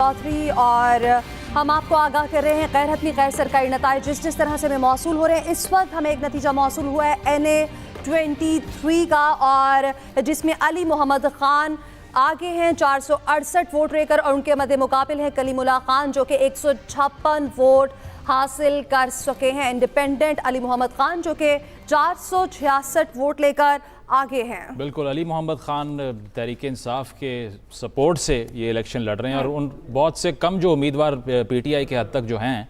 चौधरी और हम आपको आगाह कर रहे हैं गैर हतमी गैर सरकारी नताइज जिस तरह से हमें मौसूल हो रहे हैं। इस वक्त हमें एक नतीजा मौसूल हुआ है NA23 का और जिसमें अली मोहम्मद खान आगे हैं 468 वोट लेकर और उनके मद्दे मुकाबिल है कलीमुल्लाह खान जो कि 156 वोट हासिल कर सके हैं। इंडिपेंडेंट अली मोहम्मद खान जो कि 466 वोट लेकर आगे हैं। बिल्कुल, अली मोहम्मद खान तहरीक इंसाफ के सपोर्ट से ये इलेक्शन लड़ रहे हैं और उन बहुत से कम जो उम्मीदवार PTI के हद तक जो हैं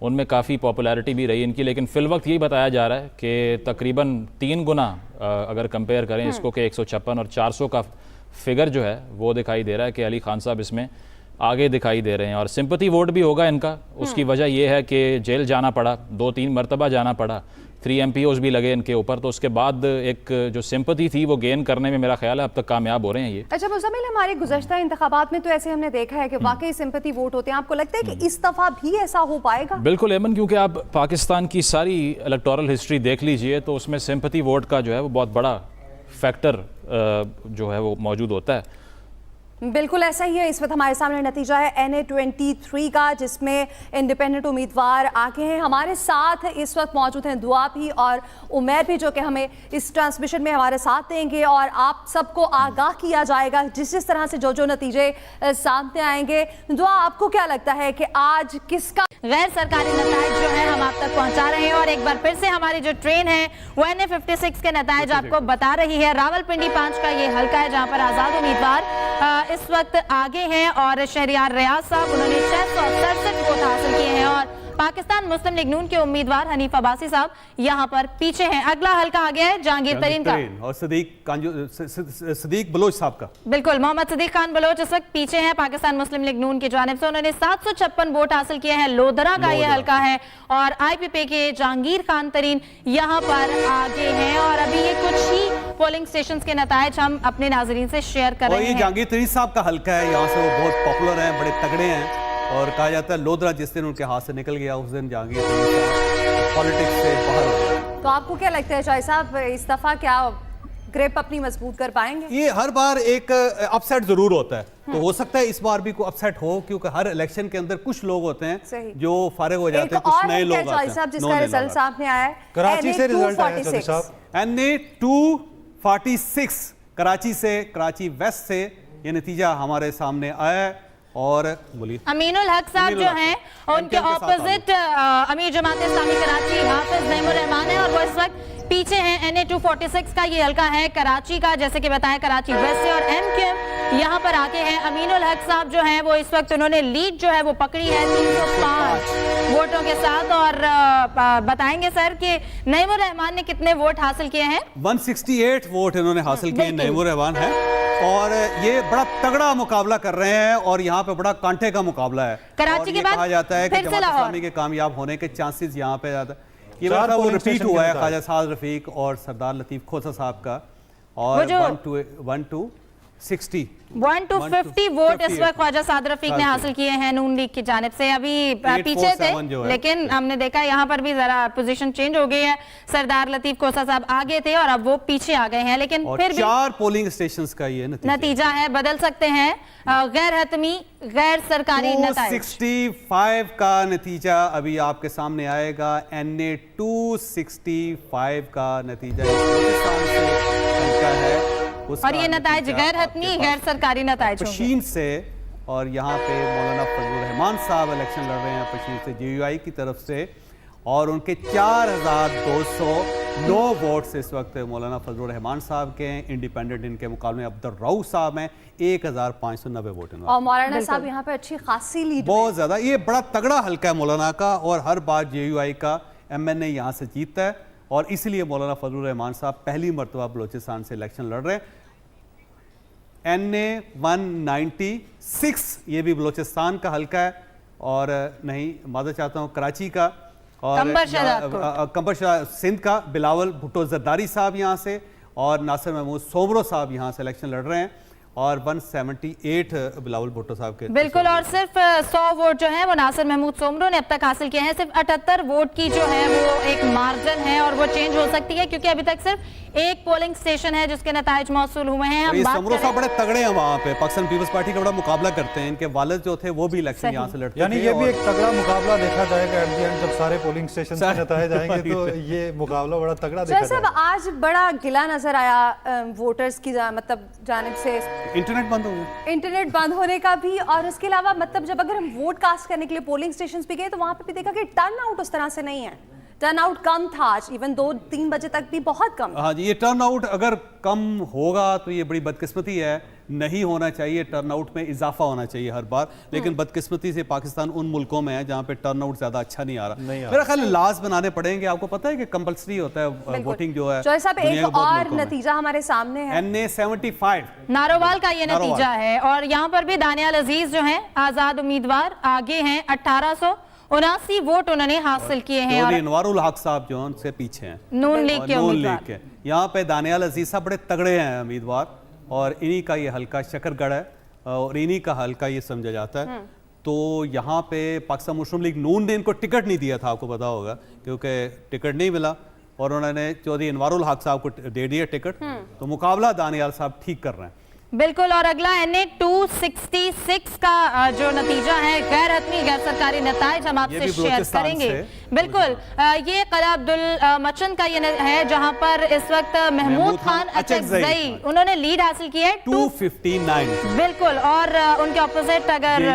उनमें काफ़ी पॉपुलैरिटी भी रही इनकी, लेकिन फ़िल वक्त यही बताया जा रहा है कि तकरीबन 3 गुना अगर कंपेयर करें इसको कि 156 और 400 का फिगर जो है वो दिखाई दे रहा है कि अली खान साहब इसमें आगे दिखाई दे रहे हैं। और सिंपैथी वोट भी होगा इनका, उसकी वजह यह है कि जेल जाना पड़ा, 2-3 मरतबा जाना पड़ा, 3 MPOs भी लगे इनके ऊपर, तो उसके बाद एक जो सिंपैथी थी वो गेन करने में मेरा ख्याल है अब तक कामयाब हो रहे हैं ये। अच्छा मुज़म्मिल, हमारे गुज़श्ता इंतखाबात में तो ऐसे हमने देखा है कि वाकई सिंपैथी वोट होते हैं, आपको लगता है कि इस दफ़ा भी ऐसा हो पाएगा? बिल्कुल एमन, क्योंकि आप पाकिस्तान की सारी इलेक्टोरल हिस्ट्री देख लीजिए तो उसमें सिंपैथी वोट का जो है वो बहुत बड़ा फैक्टर जो है वो मौजूद होता है। बिल्कुल ऐसा ही है। इस वक्त हमारे सामने नतीजा है NA23 का जिसमें इंडिपेंडेंट उम्मीदवार आगे हैं। हमारे साथ इस वक्त मौजूद हैं दुआ भी और उमैर भी जो कि हमें इस ट्रांसमिशन में हमारे साथ देंगे और आप सबको आगाह किया जाएगा जिस तरह से जो नतीजे सामने आएंगे। दुआ, आपको क्या लगता है कि आज किसका गैर सरकारी नताइज जो है हम आप तक पहुंचा रहे हैं और एक बार फिर से हमारी जो ट्रेन है वो NA56 के नताइज आपको बता रही है। रावलपिंडी 5 का ये हल्का है जहां पर आजाद उम्मीदवार इस वक्त आगे हैं और शहरियार रियाज साहब उन्होंने 667 वोट हासिल किए हैं और पाकिस्तान मुस्लिम लीग नून के उम्मीदवार हनीफ अब्बासी साहब यहाँ पर पीछे हैं। अगला हल्का आ गया है जहांगीर तरीन का और सदीक बलोच साहब का। बिल्कुल, मोहम्मद सदीक खान बलोच इस वक्त पीछे हैं पाकिस्तान मुस्लिम लीग नून की जानिब से, उन्होंने 756 वोट हासिल किए हैं। लोधरा का ये हल्का है और IPP के जहांगीर खान तरीन यहाँ पर आगे हैं और अभी ये कुछ ही पोलिंग स्टेशन के नताइज हम अपने नाजरीन से शेयर कर रहे हैं। जहांगीर तरीन साहब का हल्का है, यहाँ से वो बहुत पॉपुलर है, बड़े तगड़े हैं और कहा जाता है लोधरा जिस दिन उनके हाथ से निकल गया उस दिन जहांगीर पॉलिटिक्स से बाहर हो गया। तो आपको क्या लगता है शाही साहब इस दफा क्या ग्रिप अपनी मजबूत कर पाएंगे? ये हर बार एक अपसेट जरूर होता है, तो हो सकता है इस बार भी कोई अपसेट हो क्योंकि हर इलेक्शन के अंदर कुछ लोग होते हैं जो फारिग हो जाते हैं, कुछ नए लोग आते हैं। जिसका रिजल्ट सामने आया है कराची से रिजल्ट आया है साहब, NA246 कराची से, कराची वेस्ट से ये नतीजा हमारे सामने आया है। और बोलिए अमीनुल हक साहब जो हैं उनके ऑपोजिट अमीर जमात इस्लामी कराची हाफिज नईमुर रहमान है और वो इस वक्त पीछे हैं। NA246 का ये हल्का है कराची का, जैसे कि बताया कराची वेस्ट से, और MQM यहाँ पर आके हैं। अमीनुल हक साहब जो हैं वो इस वक्त उन्होंने लीड जो है वो पकड़ी है 305 वोटों के साथ और बताएंगे सर कि नईमुर रहमान ने कितने वोट हासिल किए हैं? 168 वोट इन्होंने हासिल किए। नईमुर रहमान है और ये बड़ा तगड़ा मुकाबला कर रहे हैं और यहाँ पे बड़ा कांटे का मुकाबला है। कराची के बाद कहा जाता है कि जमात इस्लामी के कामयाब होने के चांसेस यहाँ पे जाता है। ये बात वो रिपीट हुआ है ख्वाजा साद रफीक और सरदार लतीफ खोसा साहब का और 1 to 50 वोट इस वक्त ख्वाजा साद रफीक ने हासिल किए हैं नून लीग की जानिब से। अभी पीछे थे लेकिन हमने देखा यहाँ पर भी जरा पोजीशन चेंज हो गई है। सरदार लतीफ खोसा साहब आगे थे और अब वो पीछे आ गए हैं, लेकिन फिर भी 4 पोलिंग स्टेशंस का ये नतीजा है, बदल सकते हैं। गैर हतमी गैर सरकारी नताइज 265 का नतीजा अभी आपके सामने आएगा। NA265 का नतीजा है और ये नताइज गैर हतमी गैर सरकारी नताइज पशीन से। और यहाँ पे मौलाना फजलुर रहमान साहब इलेक्शन लड़ रहे हैं पशीन से JUI की तरफ से और उनके 4209 वोट से इस वक्त मौलाना फजलुर रहमान साहब के हैं। इंडिपेंडेंट इनके मुकाबले में अब्दुल रऊफ साहब हैं, 1590 वोट और मौलाना साहब यहाँ पे अच्छी खासी लीड, बहुत ज्यादा। ये बड़ा तगड़ा हल्का है मौलाना का और हर बार JUI का MNA यहाँ से जीतता है और इसलिए मौलाना फजलुर रहमान साहब पहली मरतबा बलोचिस्तान से इलेक्शन लड़ रहे हैं। NA196 ये भी बलोचिस्तान का हल्का है और नहीं मादर चाहता हूँ कराची का और कंबर सिंध का बिलावल भुट्टो जरदारी साहब यहाँ से और नासिर महमूद सोमरो साहब यहाँ से इलेक्शन लड़ रहे हैं और 178 बिलावल भुट्टो साहब के। बिल्कुल, और सिर्फ 100 वोट जो है वो नासिर महमूद सोमरो ने अब तक हासिल किए हैं। सिर्फ 78 वोट की जो है वो एक मार्जिन है और वो चेंज हो सकती है क्योंकि अभी तक सिर्फ एक पोलिंग स्टेशन है जिसके नताइज मौसूल हुए हैं। हम बात सोमरो साहब बड़े तगड़े हैं वहाँ पे, पाकिस्तान पीपल्स पार्टी का बड़ा मुकाबला करते हैं। इनके वालिद जो थे वो भी इलेक्शन यहाँ से लड़ते थे। यानी ये भी एक तगड़ा मुकाबला देखा जाएगा एट द एंड, जब सारे पोलिंग स्टेशन से नताए जाएंगे तो ये मुकाबला बड़ा तगड़ा देखा जाएगा। आज बड़ा गिला नजर आया वोटर्स की मतलब जानिब से, इंटरनेट बंद हो गया, इंटरनेट बंद होने का भी, और उसके अलावा मतलब जब अगर हम वोट कास्ट करने के लिए पोलिंग स्टेशंस पे गए तो वहां पे भी देखा कि टर्न आउट उस तरह से नहीं है। टर्न आउट कम था आज, इवन 2-3 बजे तक भी बहुत कम। हाँ जी, ये टर्न आउट अगर कम होगा तो ये बड़ी बदकिस्मती है, नहीं होना चाहिए। टर्न आउट में इजाफा होना चाहिए हर बार, लेकिन बदकिस्मती से पाकिस्तान उन मुल्कों में है जहाँ पे टर्न आउट ज्यादा अच्छा नहीं आ रहा। मेरा ख्याल लॉज बनाने पड़ेंगे। आपको पता है कि कंपल्सरी होता है वोटिंग जो है। साहब एक और नतीजा हमारे सामने है, NA 75 नारोवाल का ये नतीजा है और यहाँ पर भी दानियाल अजीज जो है आजाद उम्मीदवार आगे हैं, 1879 वोट उन्होंने हासिल किए हैं और अनवारुल हक साहब जो उनसे पीछे हैं, नून लीग के उम्मीदवार। यहाँ पे दानियाल अजीज साहब बड़े तगड़े हैं उम्मीदवार, और इन्हीं का ये हल्का शकरगढ़ है और इन्हीं का हल्का ये समझा जाता है। तो यहाँ पे पाकिस्तान मुस्लिम लीग नून ने इनको टिकट नहीं दिया था, आपको पता होगा, क्योंकि टिकट नहीं मिला और उन्होंने चौधरी अनवारुल हक साहब को दे दिया टिकट। तो मुकाबला दानियाल साहब ठीक कर रहे हैं। बिल्कुल, और अगला NA 266 का जो नतीजा है गैर हतमी गैर सरकारी नताइज हम आपसे शेयर करेंगे। बिल्कुल, ये कला अब्दुल मचन का ये है जहां पर इस वक्त महमूद खान अचकज़ई उन्होंने लीड हासिल की है 259। बिल्कुल, और उनके ऑपोजिट अगर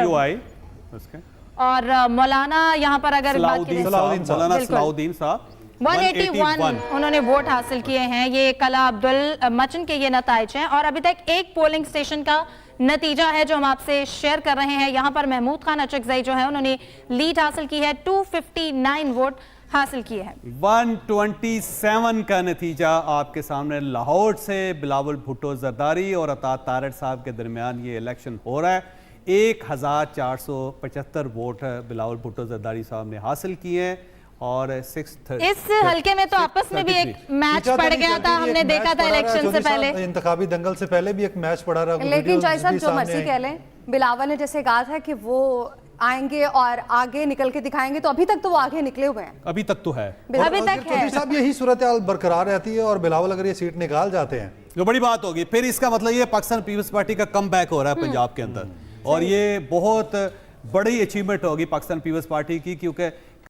और मौलाना यहाँ पर अगर मौलाना सलाउद्दीन साहब 181 उन्होंने वोट हासिल किए हैं। ये कला अब्दुल मचन के ये नताइज हैं और अभी तक एक पोलिंग स्टेशन का नतीजा है जो हम आपसे शेयर कर रहे हैं। यहाँ पर महमूद खान अचकज़ई जो है उन्होंने लीड हासिल की है, 259 वोट हासिल किए हैं। 127 का नतीजा आपके सामने। लाहौर से बिलावल भुट्टो जरदारी और अता तारड़ साहब के दरमियान ये इलेक्शन हो रहा है। 1475 वोट बिलावल भुट्टो जरदारी साहब ने हासिल किए हैं और इस हल्के में तो आपस में भी एक मैच पड़ गया था, हमने देखा था इलेक्शन से पहले, इंतखाबी दंगल से पहले भी एक मैच पड़ा रहा। लेकिन जॉय साहब जो मर्जी कह लें, बिलावल ने जैसे कहा था कि वो आएंगे और आगे निकल के दिखाएंगे, तो अभी तक तो वो आगे निकले हुए हैं। अभी तक तो है, अभी तक है साहब, यही सूरत हाल बरकरार रहती है और बिलावल अगर ये सीट निकाल जाते हैं जो बड़ी बात होगी, फिर इसका मतलब ये पाकिस्तान पीपल्स पार्टी का कम बैक हो रहा है पंजाब के अंदर, और ये बहुत बड़ी अचीवमेंट होगी पाकिस्तान पीपल्स पार्टी की, क्योंकि